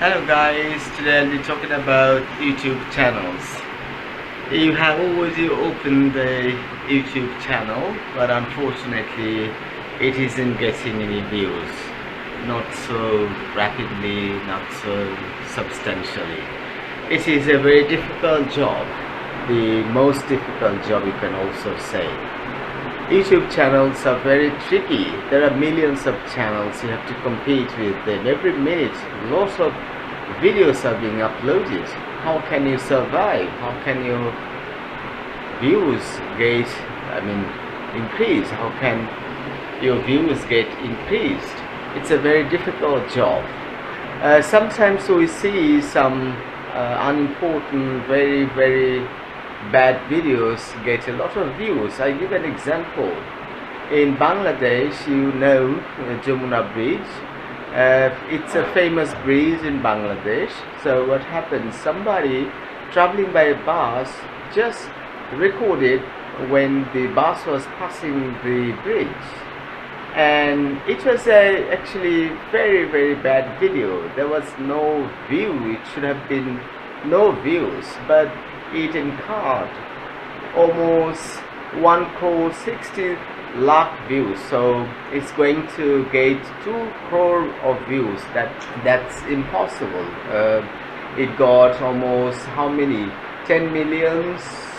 Hello guys, today I'll be talking about YouTube channels. You have already opened the YouTube channel, but unfortunately it isn't getting any views. Not so rapidly, not so substantially. It is a very difficult job, the most difficult job you can also say. YouTube channels are very tricky. There are millions of channels, you have to compete with them. Every minute, lots of videos are being uploaded. How can you survive? How can your views get, increase? How can your views get increased? It's a very difficult job. Sometimes we see some unimportant, very bad videos get a lot of views. I give an example. In Bangladesh, you know Jamuna Bridge. It's a famous bridge in Bangladesh. So what happens? Somebody traveling by a bus just recorded when the bus was passing the bridge, and it was actually very bad video. There was no view. It should have been no views, but it incurred almost 1.60 lakh views. So it's going to get 2 crore of views. That's impossible. It got almost how many? 10 million,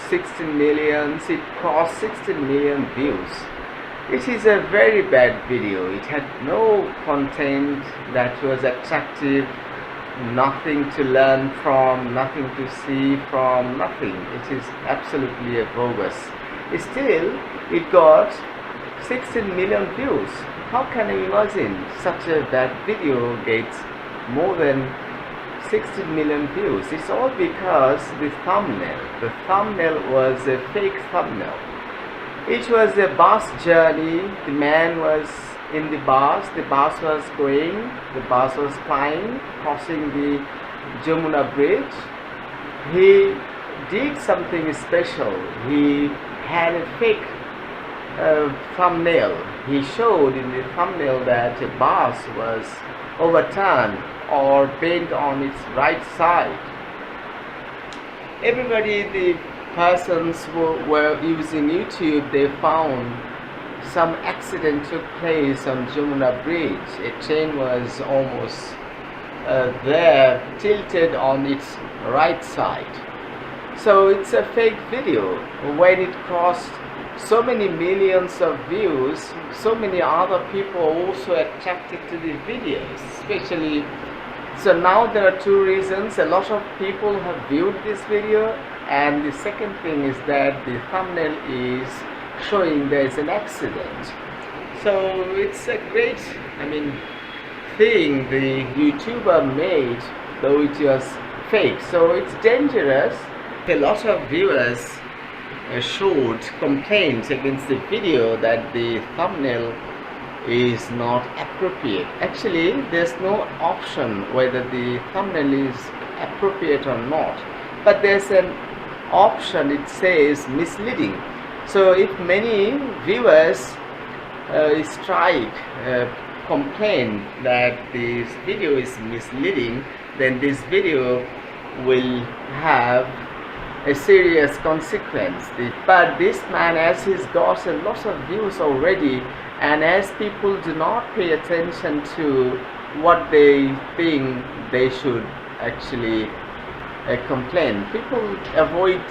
16 million. It crossed 16 million views. It is a very bad video. It had no content that was attractive, nothing to learn from, nothing to see from, nothing. It is absolutely a bogus. Still, it got 16 million views. How can you imagine such a bad video gets more than 16 million views? It's all because the thumbnail. The thumbnail was a fake thumbnail. It was a bus journey. The man was in the bus was going, the bus was flying, crossing the Jamuna Bridge. He did something special. He had a fake thumbnail. He showed in the thumbnail that a bus was overturned or bent on its right side. Everybody, the persons who were using YouTube, they found some accident took place on Jamuna Bridge. A train was almost there, tilted on its right side. So it's a fake video. When it crossed so many millions of views, so many other people are also attracted to the videos, especially. So now there are 2 reasons. A lot of people have viewed this video, and the second thing is that the thumbnail is showing there is an accident. So it's a great thing the YouTuber made, though it was fake. So it's dangerous. A lot of viewers showed complaints against the video that the thumbnail is not appropriate. Actually, there's no option whether the thumbnail is appropriate or not, but there's an option. It says misleading. So if many viewers complain that this video is misleading, then this video will have a serious consequence. But this man, as he's got a lot of views already, and as people do not pay attention to what they think they should actually complain, people avoid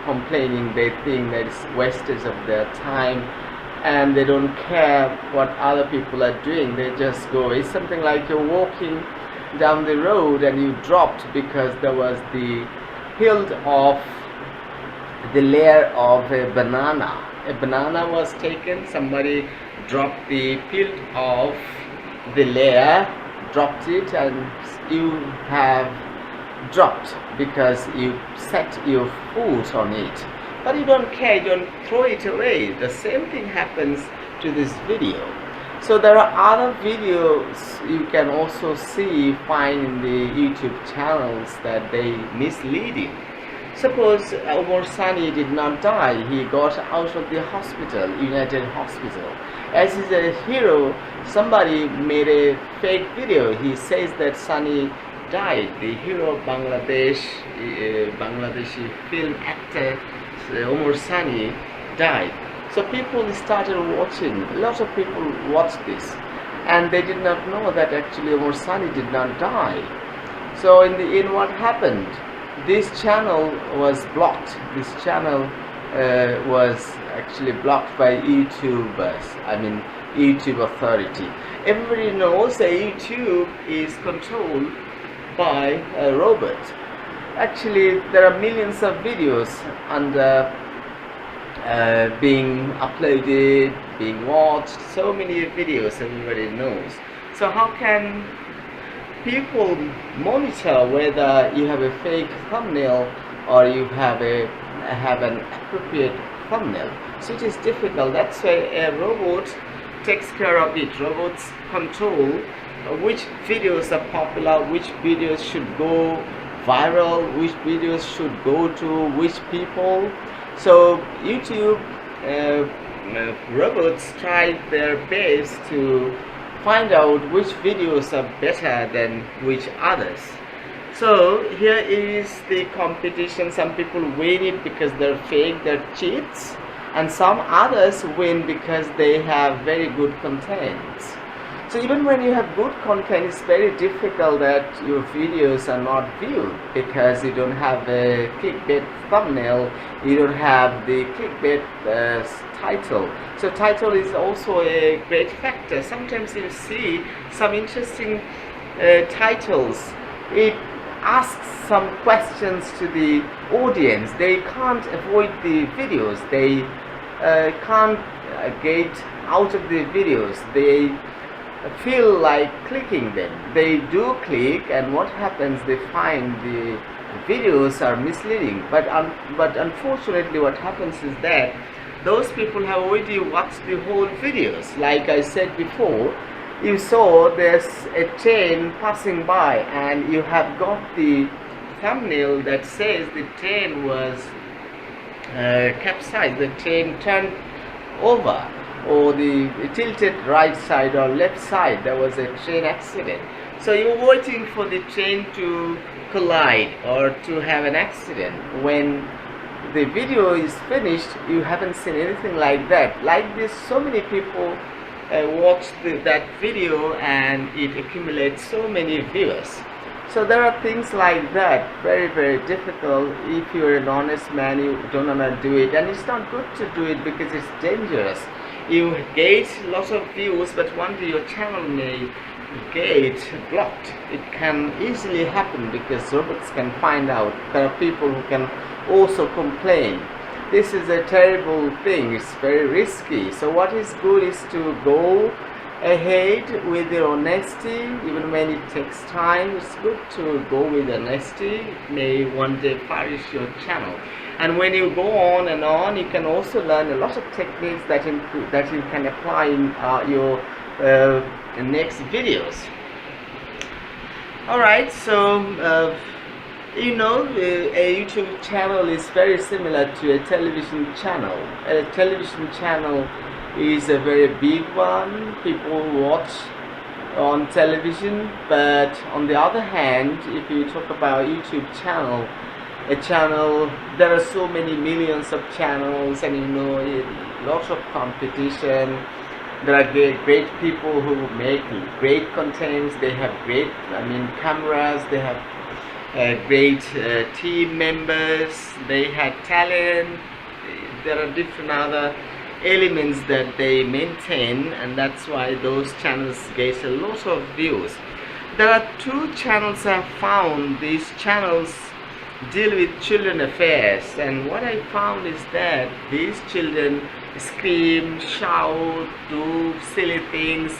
complaining. They think that it's wastage of their time, and they don't care what other people are doing. They just go. It's something like you're walking down the road and you dropped because there was the peeled off the layer of a banana. A banana was taken, somebody dropped the peeled off the layer, dropped it, and you have dropped because you set your foot on it. But you don't care, you don't throw it away. The same thing happens to this video. So there are other videos you can also find in the YouTube channels that they misleading. Suppose our Sunny did not die. He got out of the hospital, United Hospital. As he's a hero, somebody made a fake video. He says that Sunny died. The hero of Bangladesh, Bangladeshi film actor Omar Sani died. So people started watching. A lot of people watched this, and they did not know that actually Omar Sani did not die. So in the end, what happened? This channel was blocked. This channel was actually blocked by YouTubers. I mean, YouTube authority. Everybody knows that YouTube is controlled by a robot. Actually, there are millions of videos under being uploaded, being watched. So many videos, everybody knows. So how can people monitor whether you have a fake thumbnail or you have an appropriate thumbnail? So it is difficult. That's why a robot takes care of it. Robots control which videos are popular, which videos should go viral, which videos should go to which people. So YouTube robots try their best to find out which videos are better than which others. So here is the competition. Some people win it because they're fake, they're cheats, and some others win because they have very good content. So even when you have good content, it's very difficult that your videos are not viewed because you don't have a clickbait thumbnail, you don't have the clickbait title. So title is also a great factor. Sometimes you see some interesting titles. It asks some questions to the audience. They can't avoid the videos. They can't get out of the videos. They feel like clicking them. They do click, and what happens? They find the videos are misleading. But unfortunately, what happens is that those people have already watched the whole videos. Like I said before, you saw there's a train passing by, and you have got the thumbnail that says the train was capsized, the train turned over, or the tilted right side or left side, there was a train accident. So you're waiting for the train to collide or to have an accident. When the video is finished, you haven't seen anything like that. Like this, so many people watch that video, and it accumulates so many viewers. So there are things like that, very, very difficult. If you're an honest man, you don't want to do it, and it's not good to do it because it's dangerous. You get lots of views, but one day your channel may get blocked. It can easily happen because robots can find out. There are people who can also complain. This is a terrible thing. It's very risky. So what is good is to go ahead with your honesty, even when it takes time. It's good to go with honesty. It may one day flourish your channel. And when you go on and on, you can also learn a lot of techniques that you can apply in your next videos. Alright, so you know, a YouTube channel is very similar to a television channel. A television channel is a very big one. People watch on television, but on the other hand, if you talk about YouTube channel, a channel, there are so many millions of channels, and you know, lots of competition. There are great people who make great contents. They have great, cameras. They have great team members. They have talent. There are different other elements that they maintain, and that's why those channels get a lot of views. There are two channels I found. These channels deal with children affairs, and what I found is that these children scream, shout, do silly things,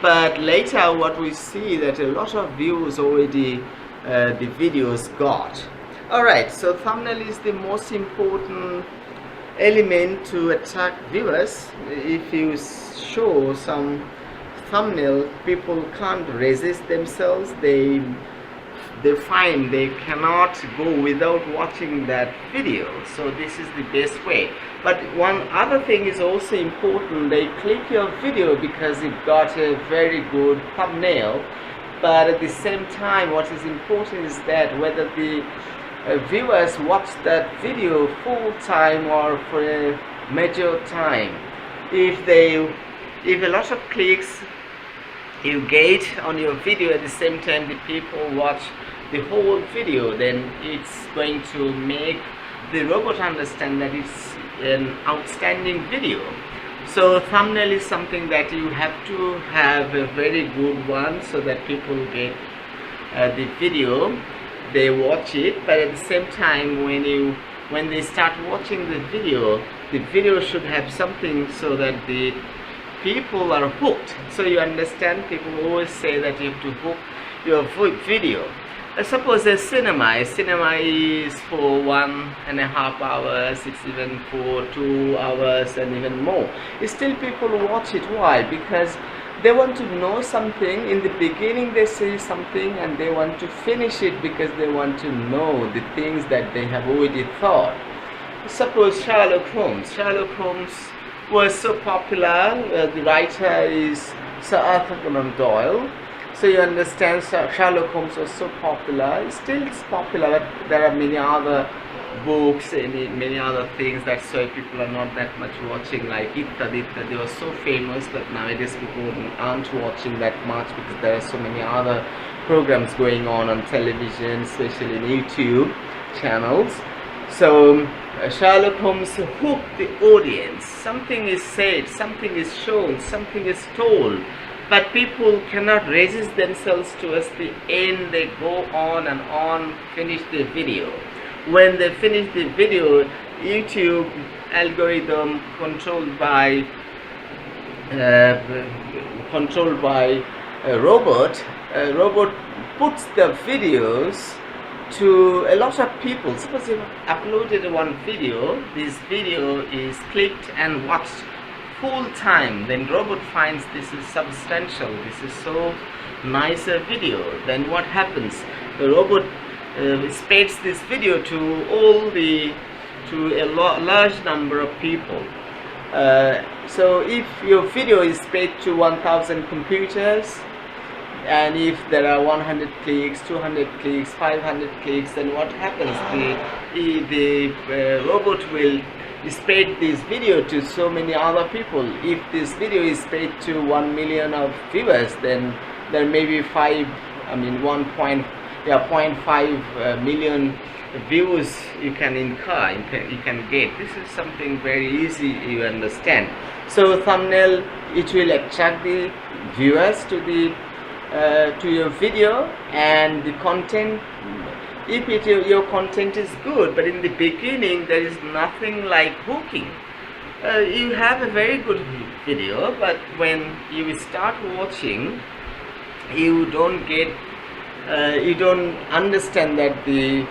but later what we see that a lot of views already the videos got. Alright, so thumbnail is the most important element to attract viewers. If you show some thumbnail, people can't resist themselves. They find they cannot go without watching that video. So this is the best way. But one other thing is also important. They click your video because it got a very good thumbnail. but at the same time what is important is that whether the viewers watch that video full time or for a major time. If a lot of clicks you get on your video, at the same time the people watch the whole video, then it's going to make the robot understand that it's an outstanding video. So thumbnail is something that you have to have a very good one, so that people get the video, they watch it, but at the same time when they start watching the video should have something so that the people are hooked. So you understand, people always say that you have to hook your video. Suppose a cinema is for 1.5 hours, it's even for 2 hours and even more. Still people watch it. Why? Because they want to know something. In the beginning they say something and they want to finish it because they want to know the things that they have already thought. Suppose Sherlock Holmes was so popular, the writer is Sir Arthur Conan Doyle. So you understand, Sherlock Holmes was so popular. Still it's popular, but there are many other books and many other things. That's why people are not that much watching, like Itta. They were so famous, but nowadays people aren't watching that much because there are so many other programs going on television, especially in YouTube channels. So Sherlock Holmes hooked the audience. Something is said, something is shown, something is told, but people cannot resist themselves towards the end. They go on and on, finish the video. When they finish the video, YouTube algorithm controlled by a robot puts the videos to a lot of people. Suppose you uploaded one video, this video is clicked and watched full time, then robot finds this is substantial, this is so nice a video. Then what happens? The robot spreads this video to a large number of people. So if your video is spread to 1,000 computers, and if there are 100 clicks, 200 clicks, 500 clicks, then what happens? The robot will spread this video to so many other people. If this video is spread to 1 million of viewers, then there may be 0.5 million views you can incur, you can get. This is something very easy, you understand. So thumbnail, it will attract the viewers to your video, and the content, if your content is good, but in the beginning there is nothing like hooking. You have a very good video, but when you start watching, you don't understand that the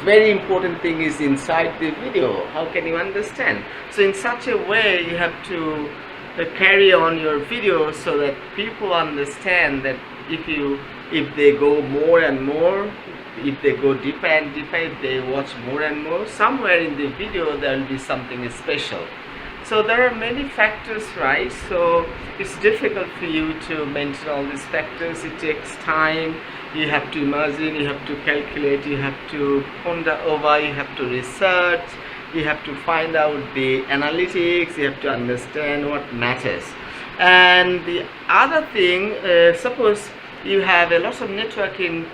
very important thing is inside the video. How can you understand? So in such a way you have to carry on your video so that people understand that if they go more and more, if they go deeper and deeper, if they watch more and more, somewhere in the video there will be something special. So there are many factors, right? So it's difficult for you to mention all these factors. It takes time. You have to imagine, you have to calculate, you have to ponder over, you have to research, you have to find out the analytics, you have to understand what matters. And the other thing, suppose you have a lot of network in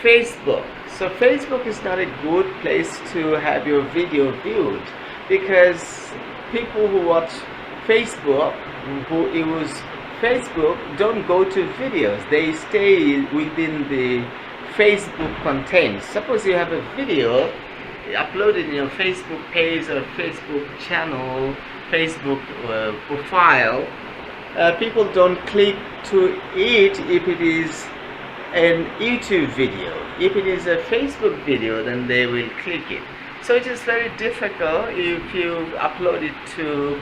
Facebook. So Facebook is not a good place to have your video viewed, because people who watch Facebook, who use Facebook, don't go to videos. They stay within the Facebook content. Suppose you have a video uploaded in your Facebook page or Facebook channel, Facebook profile, people don't click to it if it is an YouTube video. If it is a Facebook video, then they will click it. So it is very difficult if you upload it to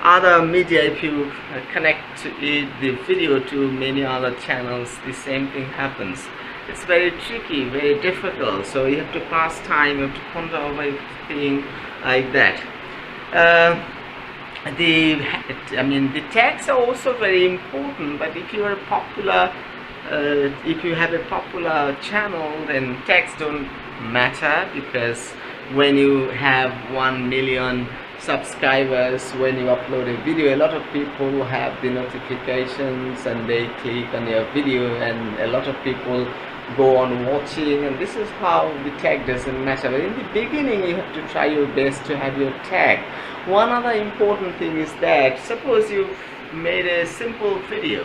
other media. If you connect the video to many other channels, the same thing happens. It's very tricky, very difficult. So you have to pass time, you have to ponder over everything like that. The tags are also very important. But if you are a popular if you have a popular channel, then tags don't matter, because when you have 1 million subscribers, when you upload a video, a lot of people have the notifications and they click on your video, and a lot of people go on watching, and this is how the tag doesn't matter. But in the beginning, you have to try your best to have your tag. One other important thing is that, suppose you've made a simple video,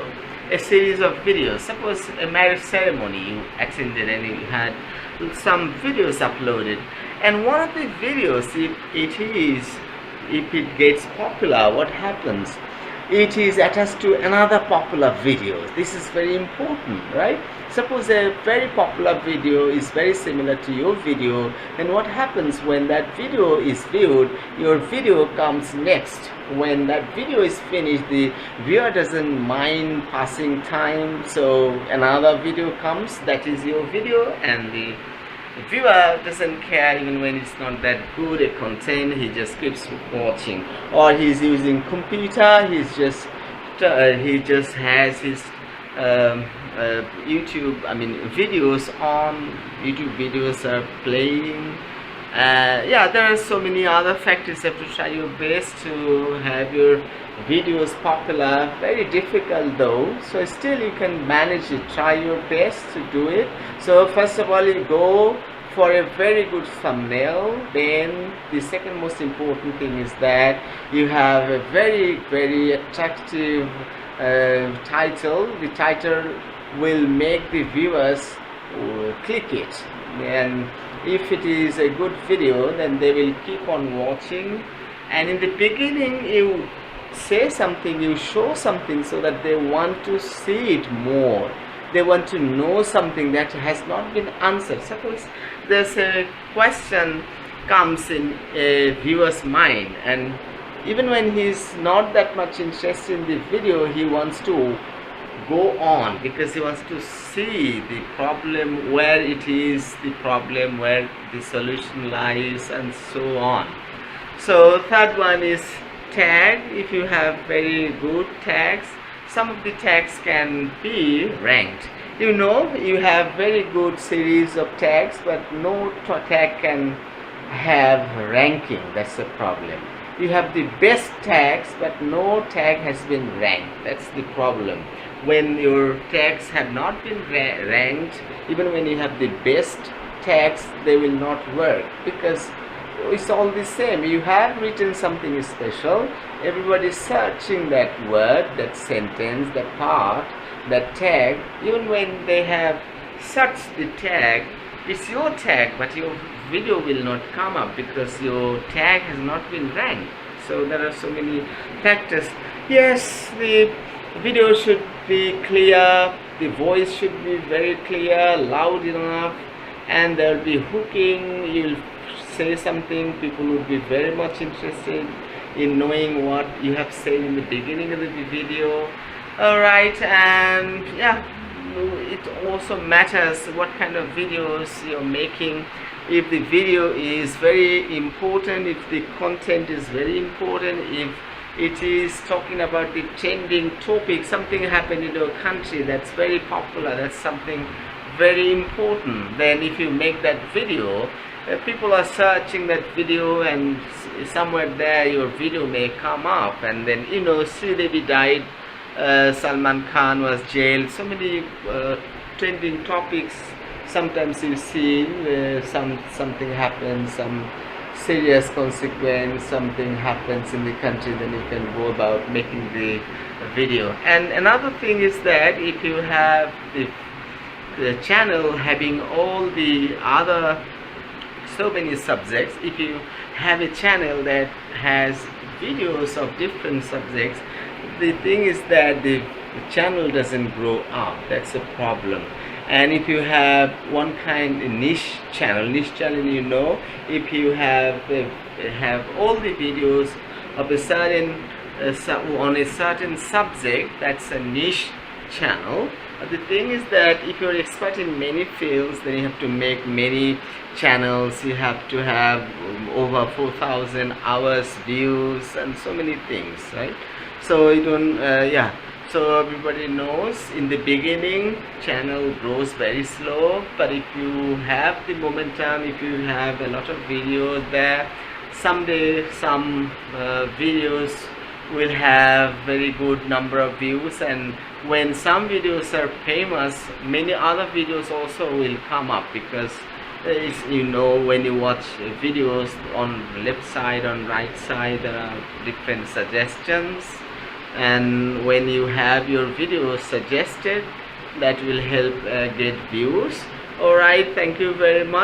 a series of videos, suppose a marriage ceremony you attended and you had some videos uploaded, and one of the videos, if it gets popular, what happens? It is attached to another popular video. This is very important, right? Suppose a very popular video is very similar to your video, then what happens when that video is viewed? Your video comes next. When that video is finished, the viewer doesn't mind passing time, so another video comes, that is your video, and the viewer doesn't care even when it's not that good a content, he just keeps watching. Or he's using computer, he just has his YouTube, videos on, YouTube videos are playing. Yeah, there are so many other factors. You have to try your best to have your videos popular. Very difficult though, so still you can manage it. Try your best to do it. So first of all, you go for a very good thumbnail. Then the second most important thing is that you have a very attractive title. The title will make the viewers click it, and if it is a good video, then they will keep on watching. And in the beginning, you say something, you show something, so that they want to see it more. They want to know something that has not been answered. Suppose there's a question comes in a viewer's mind, and even when he's not that much interested in the video, he wants to go on, because he wants to see the problem, where it is the problem, where the solution lies, and so on. So third one is tag. If you have very good tags, some of the tags can be ranked. You have very good series of tags, but no tag can have ranking. That's the problem. You have the best tags, but no tag has been ranked. That's the problem. When your tags have not been ranked, even when you have the best tags, they will not work, because it's all the same. You have written something special, everybody is searching that word, that sentence, that part, that tag. Even when they have searched the tag, it's your tag, but your video will not come up, because your tag has not been ranked. So there are so many factors. Yes, the video should be clear, the voice should be very clear, loud enough, and there will be hooking. You'll say something, people would be very much interested in knowing what you have said in the beginning of the video. Alright, and yeah, it also matters what kind of videos you're making. If the video is very important, if the content is very important, if it is talking about the trending topic, something happened in your country that's very popular, that's something very important, then if you make that video, people are searching that video, and somewhere there your video may come up. And then, Sridevi died, Salman Khan was jailed, so many trending topics. Sometimes you see something happens, some serious consequence, something happens in the country, then you can go about making the video. And another thing is that if you have the channel having all the other so many subjects, if you have a channel that has videos of different subjects, the thing is that the channel doesn't grow up. That's a problem. And if you have one kind of niche channel, if you have all the videos of a certain on a certain subject, that's a niche channel. The thing is that if you're expert in many fields, then you have to make many channels. You have to have over 4,000 hours views and so many things, right? So you don't So everybody knows in the beginning channel grows very slow, but if you have the momentum, if you have a lot of videos there, someday some videos will have very good number of views, and when some videos are famous, many other videos also will come up, because you know, when you watch videos, on left side, on right side, there are different suggestions, and when you have your videos suggested, that will help get views. Alright, thank you very much.